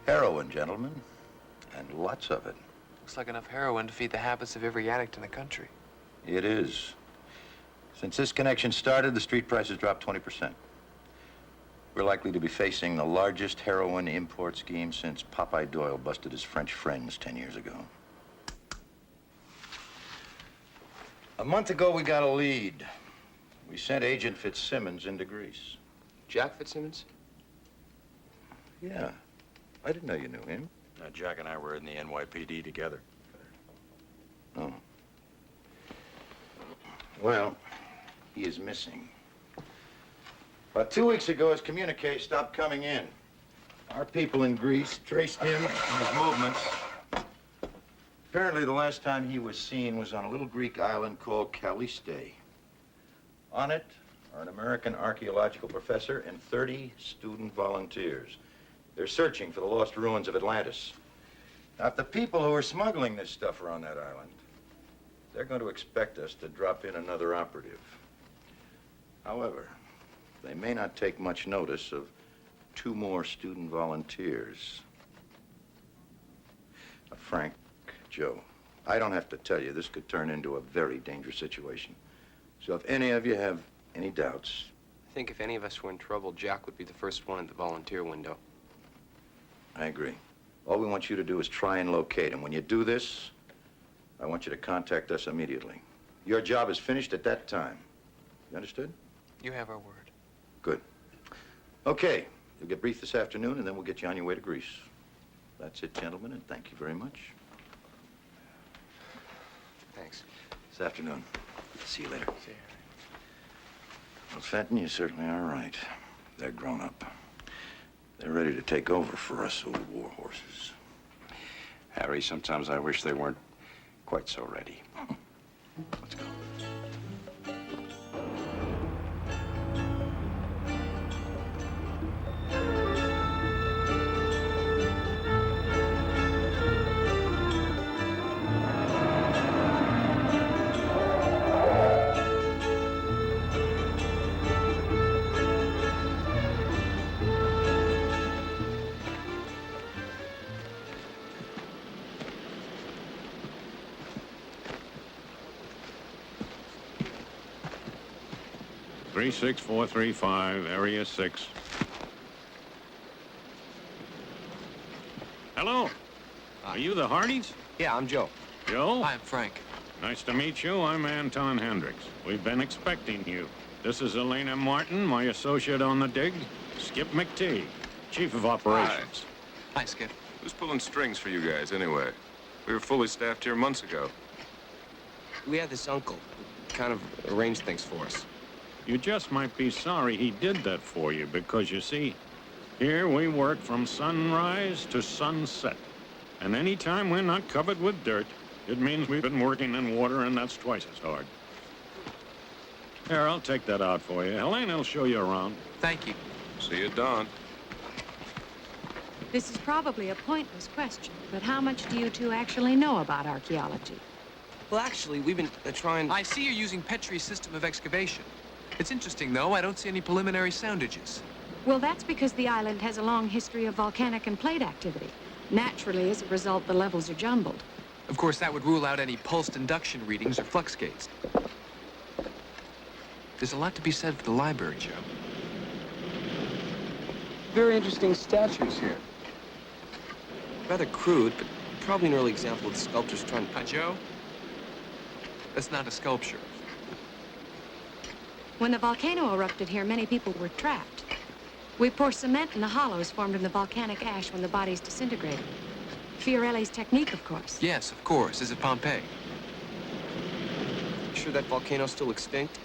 Heroin, gentlemen, and lots of it. Looks like enough heroin to feed the habits of every addict in the country. It is. Since this connection started, the street prices dropped 20%. We're likely to be facing the largest heroin import scheme since Popeye Doyle busted his French friends 10 years ago. A month ago, we got a lead. We sent Agent Fitzsimmons into Greece. Jack Fitzsimmons? Yeah. I didn't know you knew him. Jack and I were in the NYPD together. Oh. Well, he is missing. About 2 weeks ago, his communique stopped coming in. Our people in Greece traced him and his movements. Apparently, the last time he was seen was on a little Greek island called Caliste. On it are an American archaeological professor and 30 student volunteers. They're searching for the lost ruins of Atlantis. Now, if the people who are smuggling this stuff are on that island, they're going to expect us to drop in another operative. However, they may not take much notice of 2 more student volunteers. Frank, Joe, I don't have to tell you, this could turn into a very dangerous situation. So if any of you have any doubts... I think if any of us were in trouble, Jack would be the first one at the volunteer window. I agree. All we want you to do is try and locate him. When you do this, I want you to contact us immediately. Your job is finished at that time. You understood? You have our word. Good. Okay, you'll get briefed this afternoon, and then we'll get you on your way to Greece. That's it, gentlemen, and thank you very much. Thanks. This afternoon. See you later. See you. Well, Fenton, you certainly are right. They're grown up. They're ready to take over for us old war horses. Harry, sometimes I wish they weren't quite so ready. Let's go. .36435, Area 6. Hello. Are you the Hardys? Yeah, I'm Joe. Joe? Hi, I'm Frank. Nice to meet you. I'm Anton Hendricks. We've been expecting you. This is Elena Martin, my associate on the dig. Skip McTee, Chief of Operations. Hi, Skip. Who's pulling strings for you guys, anyway? We were fully staffed here months ago. We had this uncle who kind of arranged things for us. You just might be sorry he did that for you, because you see, here we work from sunrise to sunset. And any time we're not covered with dirt, it means we've been working in water, and that's twice as hard. Here, I'll take that out for you. Helena will show you around. Thank you. See you at dawn. This is probably a pointless question, but how much do you two actually know about archaeology? Well, actually, we've been trying... I see you're using Petrie's system of excavation. It's interesting, though. I don't see any preliminary soundages. Well, that's because the island has a long history of volcanic and plate activity. Naturally, as a result, the levels are jumbled. Of course, that would rule out any pulsed induction readings or flux gates. There's a lot to be said for the library, Joe. Very interesting statues here. Rather crude, but probably an early example of the sculptors trying to... Joe? That's not a sculpture. When the volcano erupted here, many people were trapped. We pour cement in the hollows formed in the volcanic ash when the bodies disintegrated. Fiorelli's technique, of course. Yes, of course. Is it Pompeii? Sure that volcano's still extinct?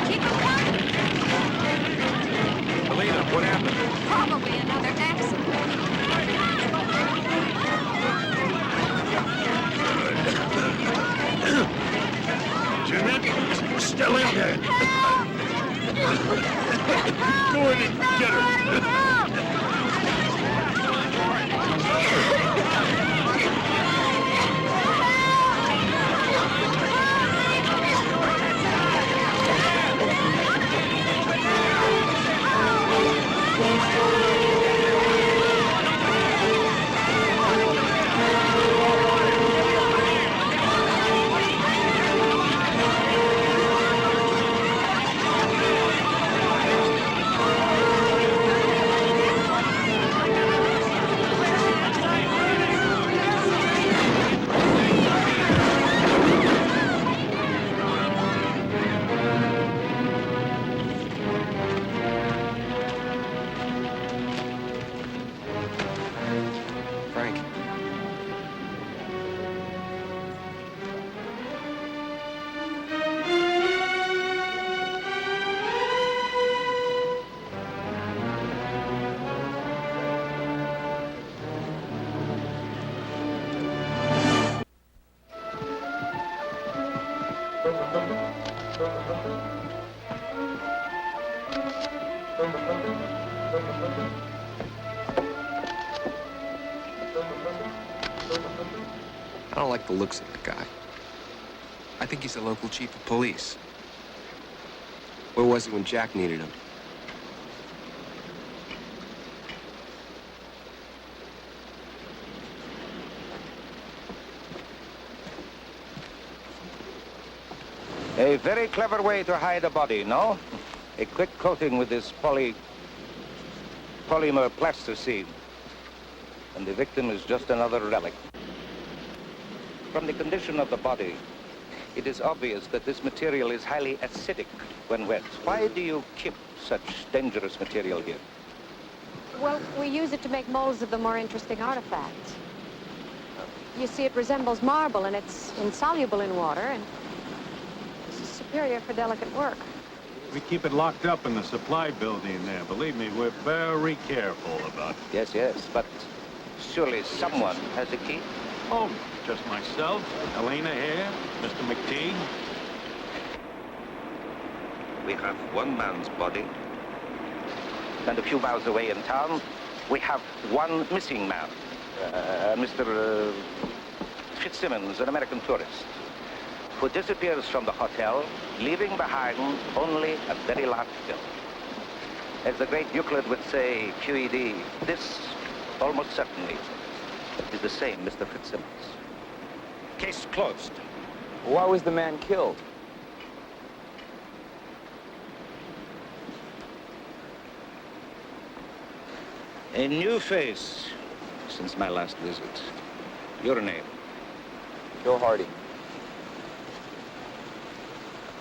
Keep it coming! Frank. I don't like the looks of the guy. I think he's the local chief of police. Where was he when Jack needed him? A very clever way to hide a body, no? A quick coating with this polymer plasticine. And the victim is just another relic. From the condition of the body, it is obvious that this material is highly acidic when wet. Why do you keep such dangerous material here? Well, we use it to make molds of the more interesting artifacts. You see, it resembles marble, and it's insoluble in water, and this is superior for delicate work. We keep it locked up in the supply building there. Believe me, we're very careful about it. Yes, but surely someone has a key? Oh, just myself, Helena here, Mr. McTeague. We have one man's body. And a few miles away in town, we have one missing man. Mr. Fitzsimmons, an American tourist, who disappears from the hotel, leaving behind only a very large bill. As the great Euclid would say, QED, this almost certainly is the same Mr. Fitzsimmons. Case closed. Why was the man killed? A new face since my last visit. Your name? Joe Hardy.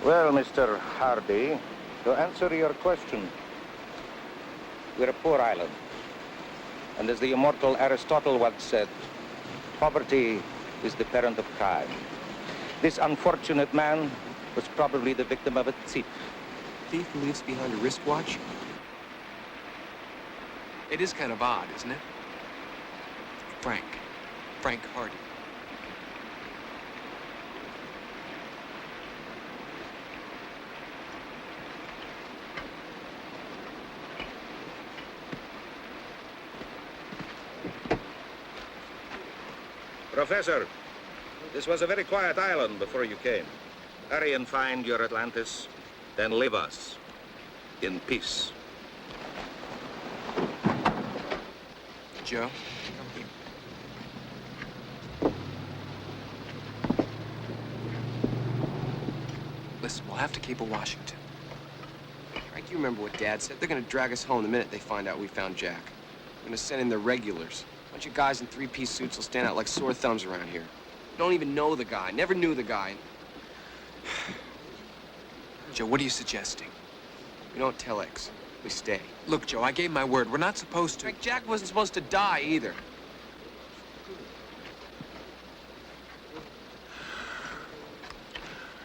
Well, Mr. Hardy, to answer your question, we're a poor island. And as the immortal Aristotle once said, poverty is the parent of crime. This unfortunate man was probably the victim of a thief. Thief who leaves behind a wristwatch? It is kind of odd, isn't it? Frank Hardy. Professor, this was a very quiet island before you came. Hurry and find your Atlantis, then leave us in peace. Joe, come here. Listen, we'll have to keep a Washington. Frank, you remember what Dad said? They're gonna drag us home the minute they find out we found Jack. We're gonna send in their regulars. A bunch of guys in three-piece suits will stand out like sore thumbs around here. Don't even know the guy, never knew the guy. Joe, what are you suggesting? We don't tell X. We stay. Look, Joe, I gave my word. We're not supposed to. Frank, Jack wasn't supposed to die either.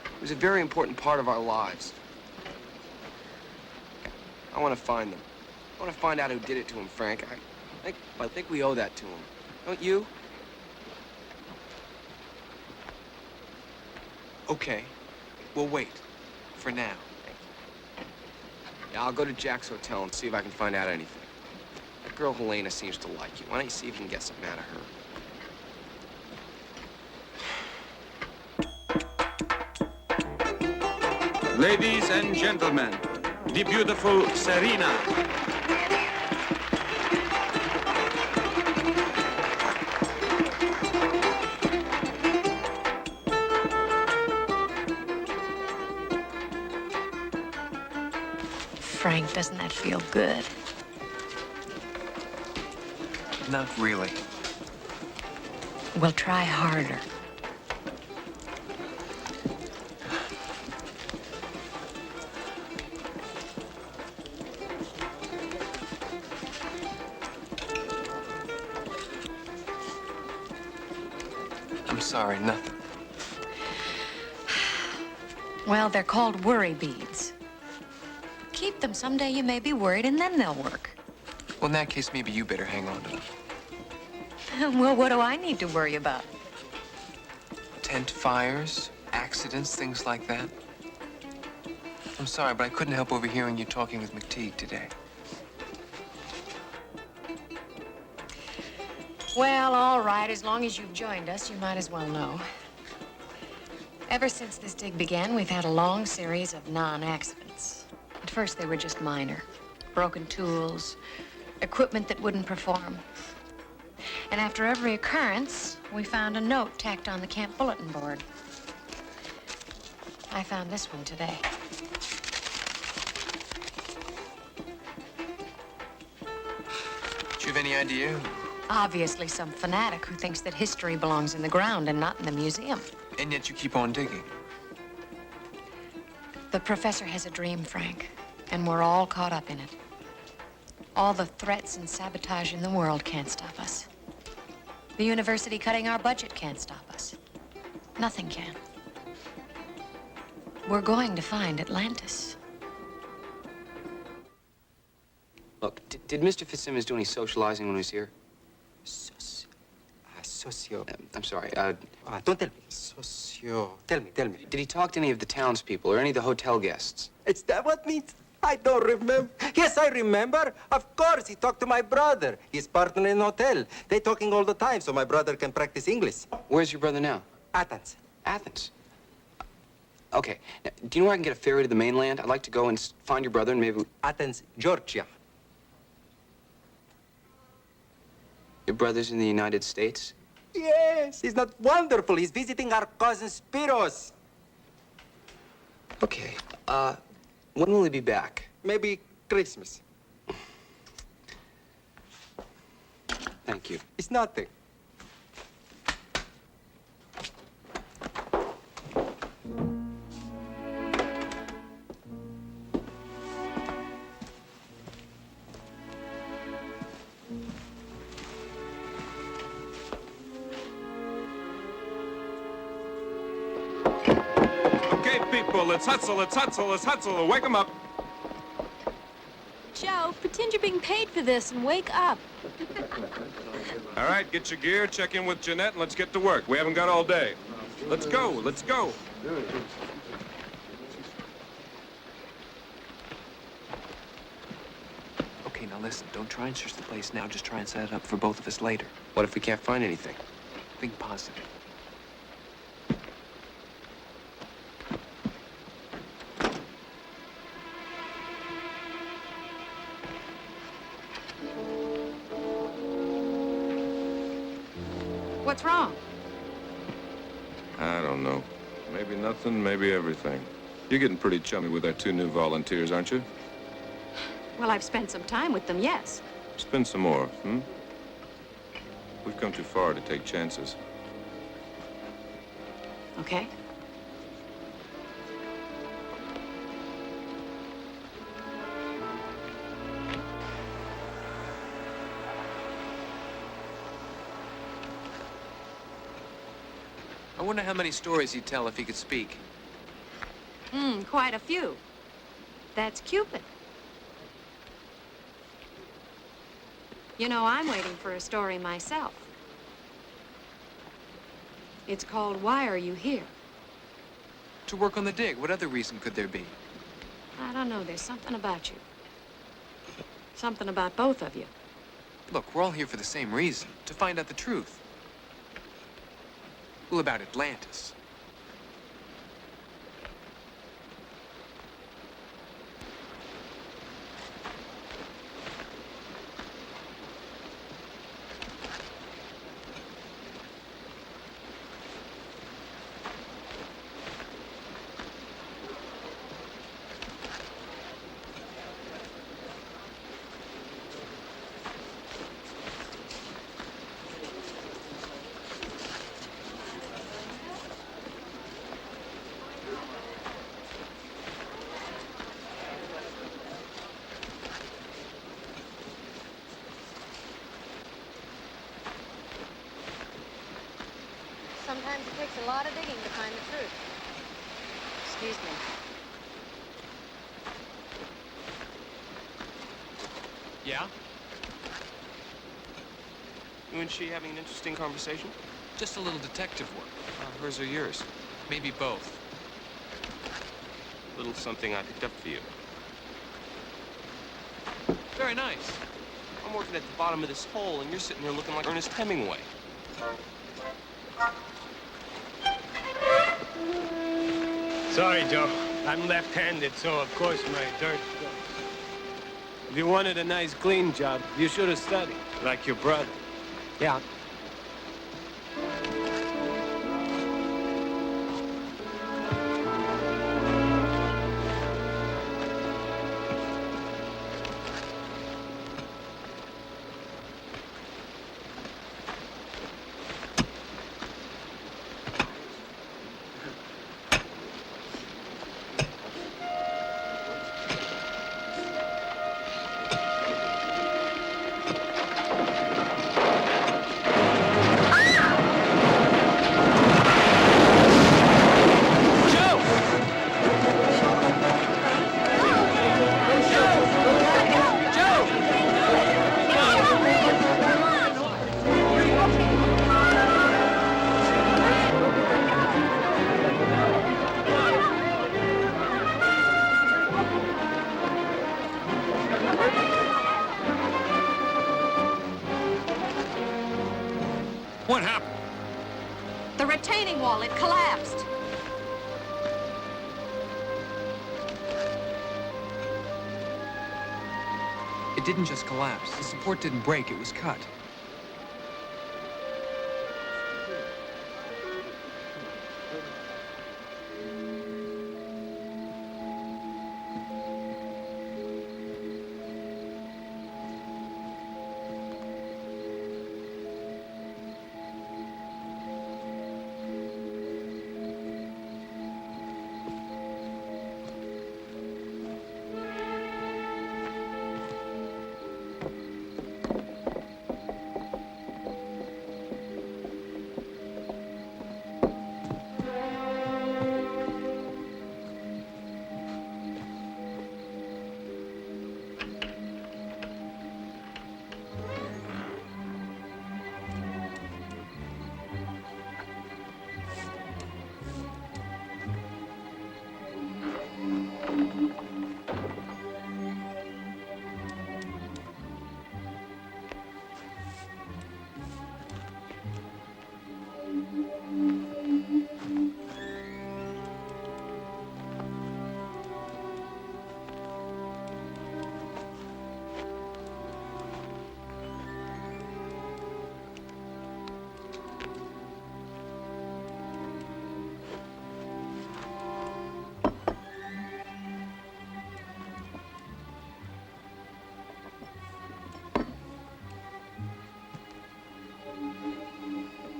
It was a very important part of our lives. I want to find them. I want to find out who did it to him, Frank. I think we owe that to him. Don't you? Okay. We'll wait. For now. Yeah, I'll go to Jack's hotel and see if I can find out anything. That girl Helena seems to like you. Why don't you see if you can get something out of her? Ladies and gentlemen, the beautiful Serena. Frank, doesn't that feel good? Not really. Well, try harder. I'm sorry, nothing. Well, they're called worry beads. Keep them. Someday you may be worried, and then they'll work. Well, in that case, maybe you better hang on to them. Well, what do I need to worry about? Tent fires, accidents, things like that. I'm sorry, but I couldn't help overhearing you talking with McTeague today. Well, all right. As long as you've joined us, you might as well know. Ever since this dig began, we've had a long series of non-accidents. At first, they were just minor. Broken tools, equipment that wouldn't perform. And after every occurrence, we found a note tacked on the camp bulletin board. I found this one today. Do you have any idea? Obviously some fanatic who thinks that history belongs in the ground and not in the museum. And yet you keep on digging. The professor has a dream, Frank, and we're all caught up in it. All the threats and sabotage in the world can't stop us. The university cutting our budget can't stop us. Nothing can. We're going to find Atlantis. Look, did Mr. Fitzsimmons do any socializing when he was here? Socio. I'm sorry, Don't tell me. Socio. Tell me. did he talk to any of the townspeople or any of the hotel guests? It's that what means? I don't remember. Yes, I remember. Of course, he talked to my brother. His partner in hotel. They talking all the time, so my brother can practice English. Where's your brother now? Athens. Athens. Okay. Now, do you know where I can get a ferry to the mainland? I'd like to go and find your brother and maybe... Athens, Georgia. Your brother's in the United States? Yes, he's not wonderful. He's visiting our cousin Spiros. Okay. When will he be back? Maybe Christmas. Thank you. It's nothing. Okay, people, let's hustle, let's hustle, let's hustle. Wake them up. Joe, pretend you're being paid for this and wake up. All right, get your gear, check in with Jeanette, and let's get to work. We haven't got all day. Let's go, let's go. Okay, now listen, don't try and search the place now. Just try and set it up for both of us later. What if we can't find anything? Think positive. What's wrong? I don't know. Maybe nothing, maybe everything. You're getting pretty chummy with our two new volunteers, aren't you? Well, I've spent some time with them, yes. Spend some more, hmm? We've come too far to take chances. Okay. I wonder how many stories he'd tell if he could speak. Quite a few. That's Cupid. You know, I'm waiting for a story myself. It's called Why Are You Here? To work on the dig. What other reason could there be? I don't know. There's something about you. Something about both of you. Look, we're all here for the same reason. To find out the truth. Well, about Atlantis. sometimes it takes a lot of digging to find the truth. Excuse me. Yeah? You and she having an interesting conversation? Just a little detective work. Hers or yours? Maybe both. A little something I picked up for you. Very nice. I'm working at the bottom of this hole, and you're sitting here looking like Ernest Hemingway. Sorry, Joe. I'm left-handed, so of course my dirt goes. If you wanted a nice, clean job, you should have studied, like your brother. Yeah. What happened? The retaining wall, it collapsed. It didn't just collapse. The support didn't break, it was cut.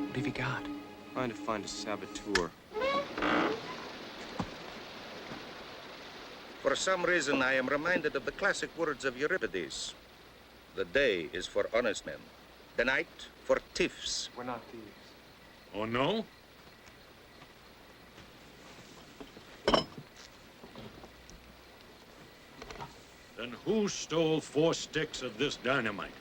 What have you got? Trying to find a saboteur. For some reason, I am reminded of the classic words of Euripides. The day is for honest men, the night for thieves. We're not thieves. Oh, no? Then who stole 4 sticks of this dynamite?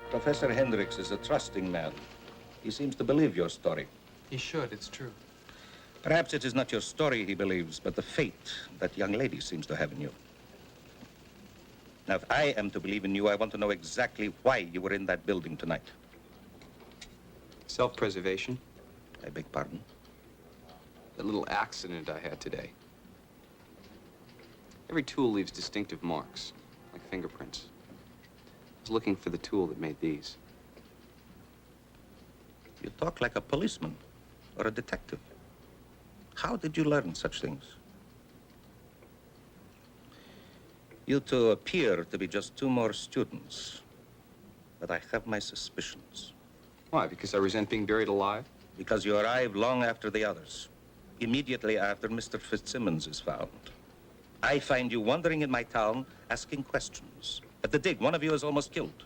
Professor Hendricks is a trusting man. He seems to believe your story. He should, it's true. Perhaps it is not your story he believes, but the faith that young lady seems to have in you. Now, if I am to believe in you, I want to know exactly why you were in that building tonight. Self-preservation. I beg pardon? That little accident I had today. Every tool leaves distinctive marks, like fingerprints. I was looking for the tool that made these. You talk like a policeman or a detective. How did you learn such things? You two appear to be just 2 more students, but I have my suspicions. Why? Because I resent being buried alive? Because you arrive long after the others, immediately after Mr. Fitzsimmons is found. I find you wandering in my town, asking questions, At the dig, one of you is almost killed.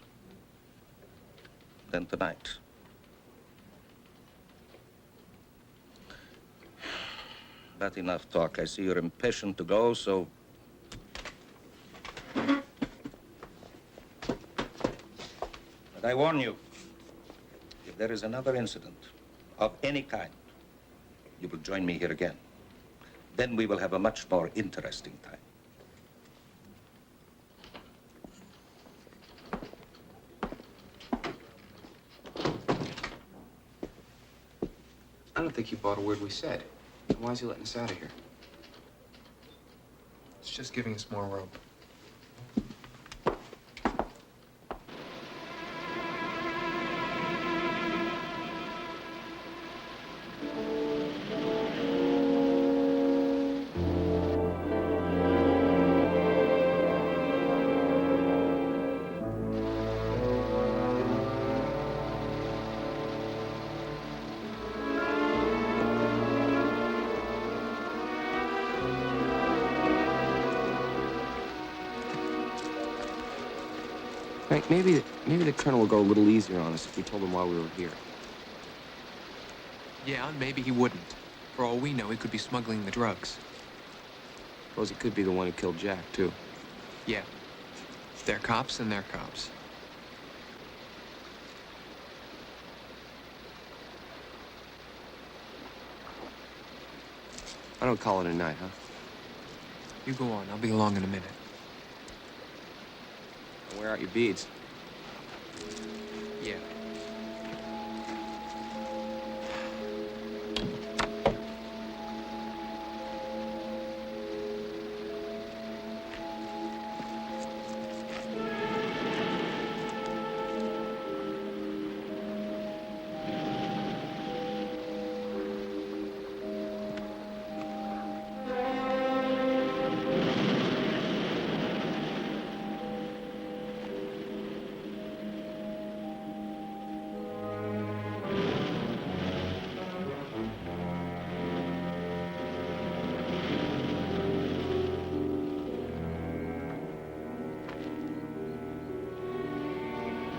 Then tonight. But enough talk. I see you're impatient to go, so... But I warn you, if there is another incident of any kind, you will join me here again. Then we will have a much more interesting time. I don't think he bought a word we said. Why is he letting us out of here? It's just giving us more rope. Frank, maybe the colonel will go a little easier on us if we told him why we were here. Yeah, and maybe he wouldn't. For all we know, he could be smuggling the drugs. Suppose he could be the one who killed Jack, too. Yeah. They're cops and they're cops. I don't call it a night, huh? You go on. I'll be along in a minute. Wear out your beads. Yeah.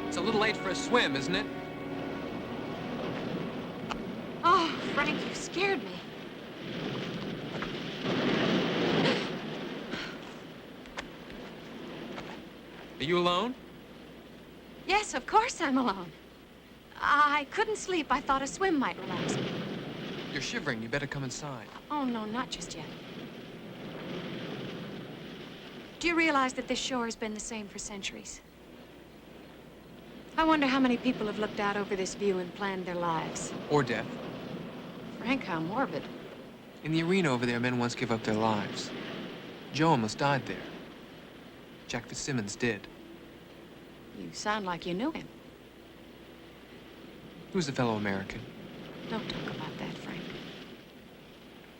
It's a little late for a swim, isn't it? Oh, Frank, you scared me. Are you alone? Yes, of course I'm alone. I couldn't sleep. I thought a swim might relax me. You're shivering. You better come inside. Oh, no, not just yet. Do you realize that this shore has been the same for centuries? I wonder how many people have looked out over this view and planned their lives. Or death. Frank, how morbid. In the arena over there, men once gave up their lives. Joe almost died there. Jack Fitzsimmons did. You sound like you knew him. He was a fellow American. Don't talk about that, Frank.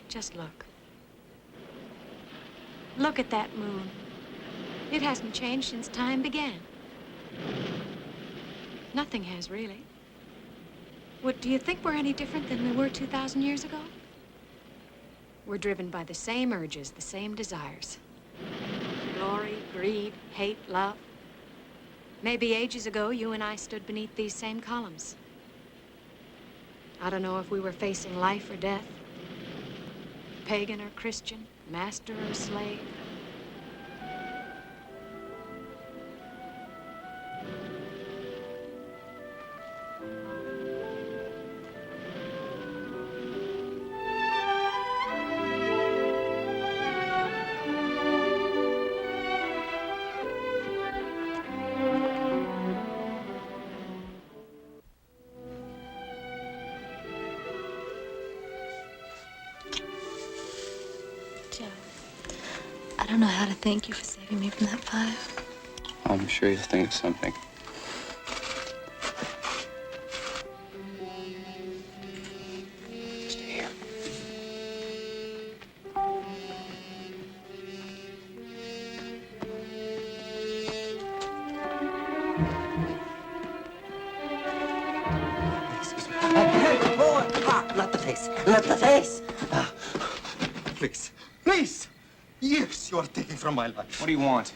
Just look. Look at that moon. It hasn't changed since time began. Nothing has, really. Do you think we're any different than we were 2,000 years ago? We're driven by the same urges, the same desires. Glory, greed, hate, love. Maybe ages ago, you and I stood beneath these same columns. I don't know if we were facing life or death, pagan or Christian, master or slave. I don't know how to thank you for saving me from that fire. I'm sure you'll think of something. Stay here. Not the face. Not the face. Please. Please. Years you are taking from my life. What do you want?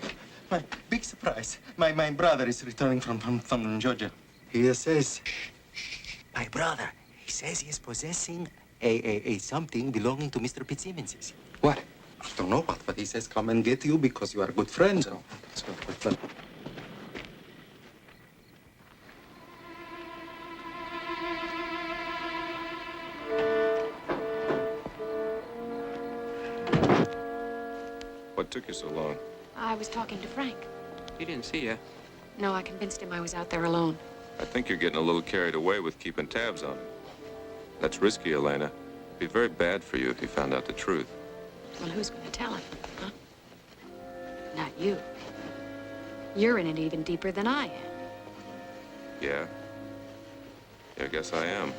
My big surprise. My brother is returning from Georgia. He says, my brother, he says he is possessing a something belonging to Mr. Fitzsimmons. What? I don't know what, but he says come and get you because you are good friends. Oh, so, but, What took you so long? I was talking to Frank. He didn't see you. No, I convinced him I was out there alone. I think you're getting a little carried away with keeping tabs on him. That's risky, Elena. It'd be very bad for you if he found out the truth. Well, who's going to tell him, huh? Not you. You're in it even deeper than I am. Yeah? Yeah, I guess I am.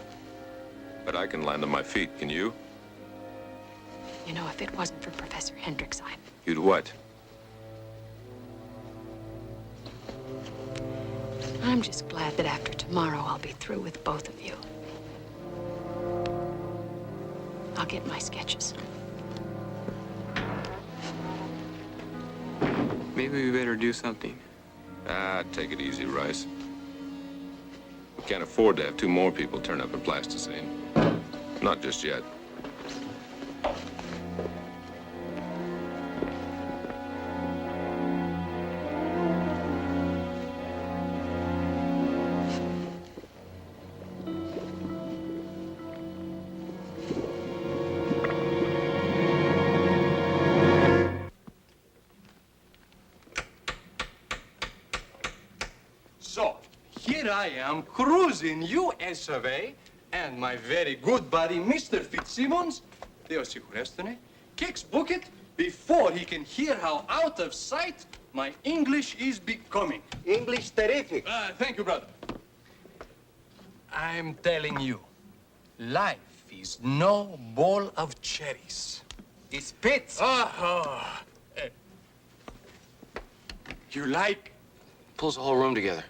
But I can land on my feet, can you? You know, if it wasn't for Professor Hendricks, You'd what? I'm just glad that after tomorrow I'll be through with both of you. I'll get my sketches. Maybe we better do something. Ah, take it easy, Rice. We can't afford to have 2 more people turn up in plasticine. Not just yet. So, here I am cruising US of A, and my very good buddy, Mr. Fitzsimmons, Deus Sicurestone, kicks bucket before he can hear how out of sight my English is becoming. English terrific. Thank you, brother. I'm telling you, life is no bowl of cherries. It's pits. You like? Pulls the whole room together.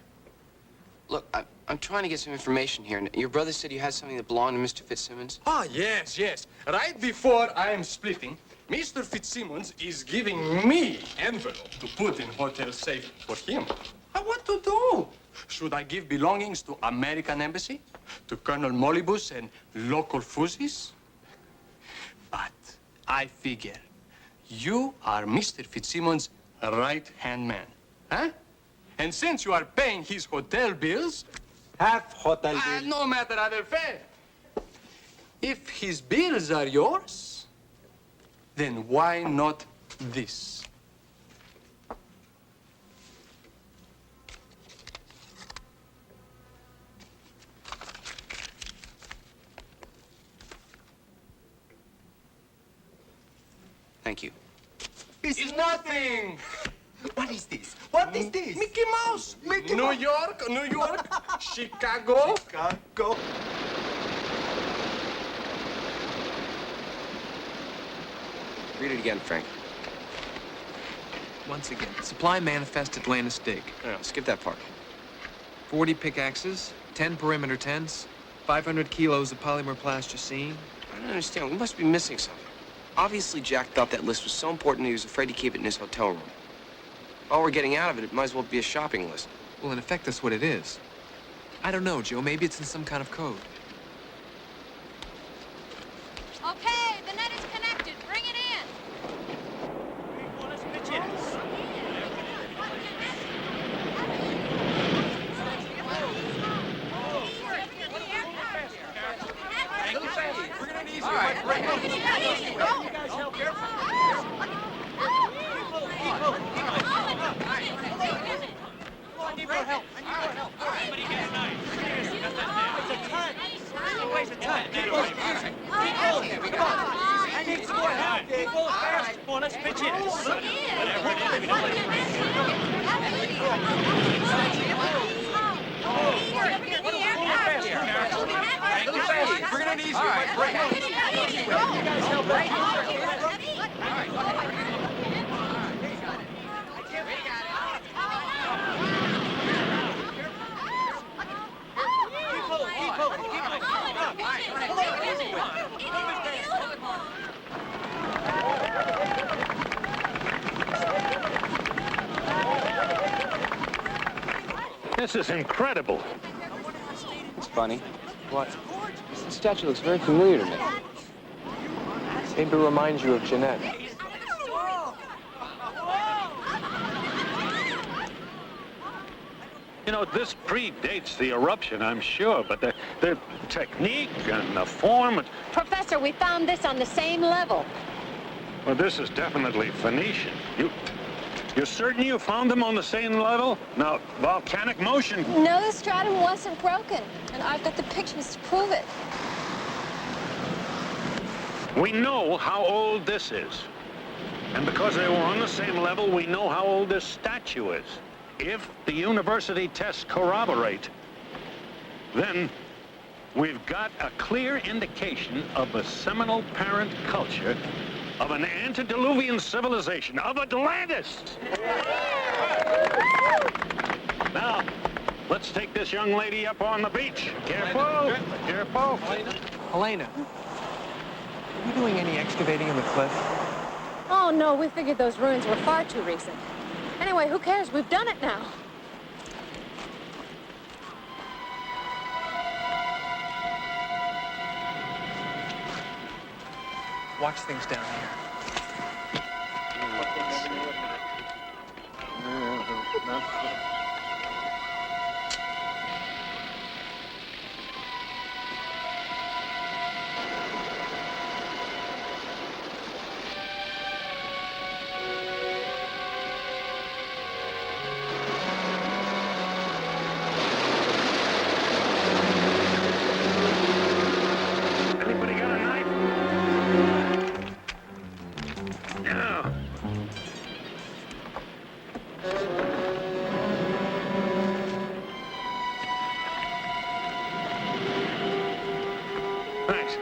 Look, I'm trying to get some information here. And your brother said you had something that belonged to Mr. Fitzsimmons? Yes, yes. Right before I am splitting, Mr. Fitzsimmons is giving me envelope to put in hotel safe for him. What to do? Should I give belongings to American Embassy? To Colonel Molybus and local fuzzies? But I figure you are Mr. Fitzsimmons' right-hand man, huh? And since you are paying his hotel bills, half hotel bills. No matter other fair. If his bills are yours, then why not this? Thank you. It's nothing. What is this? What is this? Mickey Mouse. Mickey New Mouse. York, New York, Chicago. Chicago. Read it again, Frank. Once again, supply manifest Atlantis dig. No, skip that part. 40 pickaxes, 10 perimeter tents, 500 kilos of polymer plasticine. I don't understand. We must be missing something. Obviously, Jack thought that list was so important he was afraid to keep it in his hotel room. All we're getting out of it, it might as well be a shopping list. Well, in effect, that's what it is. I don't know, Joe. Maybe it's in some kind of code. Okay, the net is connected. Bring it in. This is incredible. It's funny. What? The statue looks very familiar to me. Maybe it reminds you of Jeanette. You know, this predates the eruption, I'm sure, but the technique and the form... Professor, we found this on the same level. Well, this is definitely Phoenician. You're certain you found them on the same level? Now, volcanic motion... No, the stratum wasn't broken, and I've got the pictures to prove it. We know how old this is. And because they were on the same level, we know how old this statue is. If the university tests corroborate, then we've got a clear indication of a seminal parent culture of an antediluvian civilization, of Atlantis. Now, let's take this young lady up on the beach. Careful, careful. Helena, are you doing any excavating in the cliff? Oh, no, we figured those ruins were far too recent. Anyway, who cares? We've done it now. Watch things down here. Anybody got a knife? No. Thanks.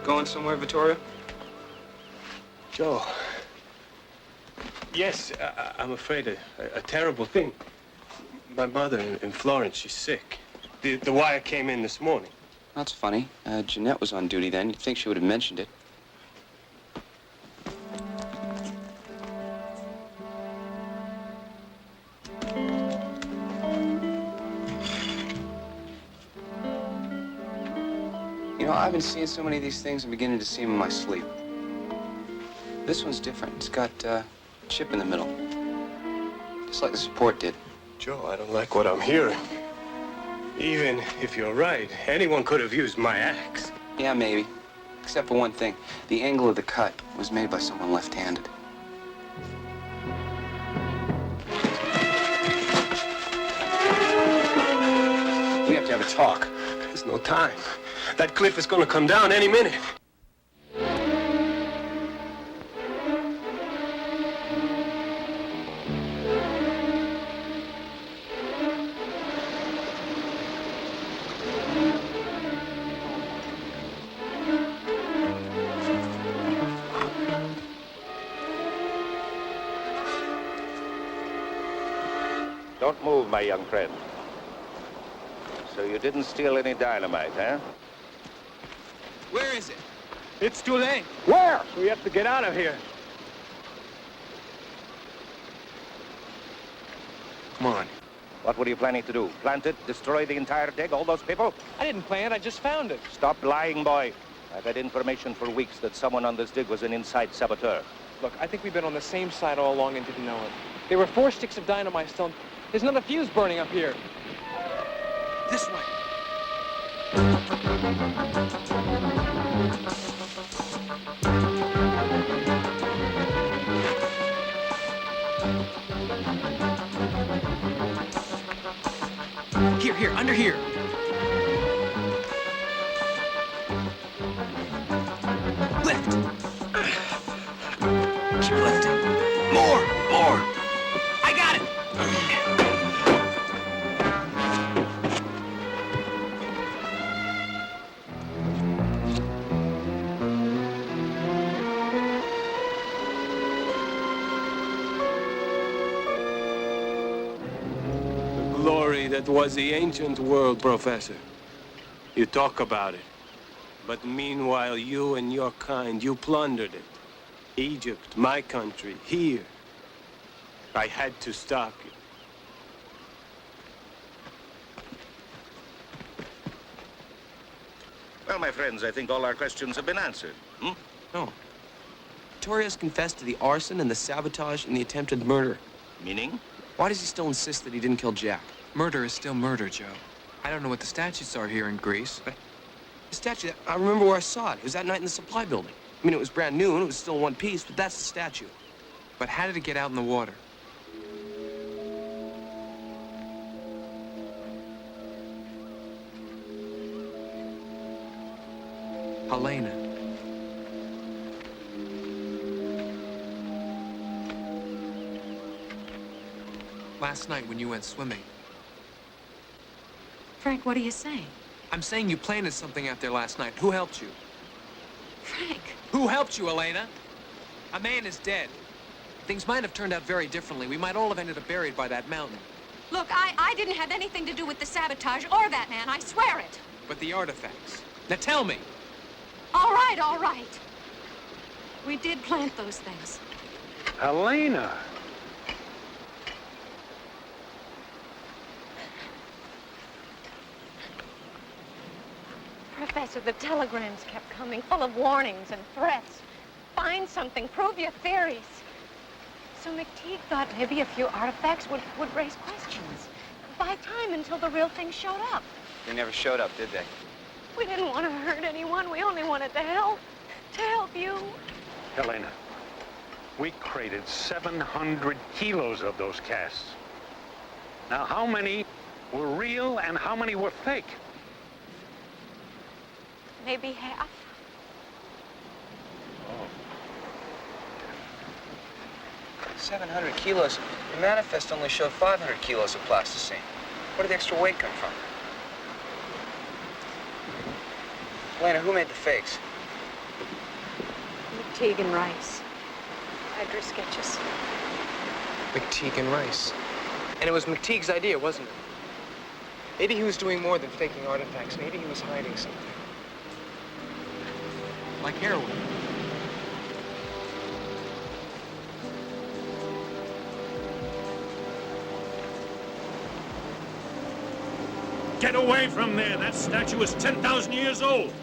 Going somewhere, Vittorio? Joe. Yes, I'm afraid a terrible thing. My mother in Florence, she's sick. The wire came in this morning. That's funny. Jeanette was on duty then. You'd think she would have mentioned it. You know, I've been seeing so many of these things, I'm beginning to see them in my sleep. This one's different. It's got a chip in the middle. Just like the support did. Joe, I don't like what I'm hearing. Even if you're right, anyone could have used my axe. Yeah, maybe. Except for one thing. The angle of the cut was made by someone left-handed. We have to have a talk. There's no time. That cliff is gonna come down any minute. Don't move, my young friend. So you didn't steal any dynamite, huh? Where is it? It's too late. Where? We have to get out of here. Come on. What were you planning to do? Plant it, destroy the entire dig, all those people? I didn't plan it, I just found it. Stop lying, boy. I've had information for weeks that someone on this dig was an inside saboteur. Look, I think we've been on the same side all along and didn't know it. There were 4 sticks of dynamite still. There's another fuse burning up here. This way. Here, under here. story that was the ancient world, Professor. You talk about it. But meanwhile, you and your kind, you plundered it. Egypt, my country, here. I had to stop you. Well, my friends, I think all our questions have been answered. Hmm? No. Torres confessed to the arson and the sabotage and the attempted murder. Meaning? Why does he still insist that he didn't kill Jack? Murder is still murder, Joe. I don't know what the statutes are here in Greece. The statue, I remember where I saw it. It was that night in the supply building. I mean, it was brand new and it was still in one piece, but that's the statue. But how did it get out in the water? Helena. Last night when you went swimming. Frank, what are you saying? I'm saying you planted something out there last night. Who helped you? Frank. Who helped you, Elena? A man is dead. Things might have turned out very differently. We might all have ended up buried by that mountain. Look, I didn't have anything to do with the sabotage or that man. I swear it. But the artifacts. Now tell me. All right, all right. We did plant those things. Helena! Professor, the telegrams kept coming, full of warnings and threats. Find something, prove your theories. So McTeague thought maybe a few artifacts would raise questions. Buy time until the real thing showed up. They never showed up, did they? We didn't want to hurt anyone. We only wanted to help. To help you. Helena, we crated 700 kilos of those casts. Now, how many were real and how many were fake? Maybe half. 700 kilos. The manifest only showed 500 kilos of plasticine. Where did the extra weight come from? Elena, who made the fakes? McTeague and Rice. I drew sketches. McTeague and Rice. And it was McTeague's idea, wasn't it? Maybe he was doing more than faking artifacts. Maybe he was hiding something. Like heroin. Get away from there! That statue is 10,000 years old!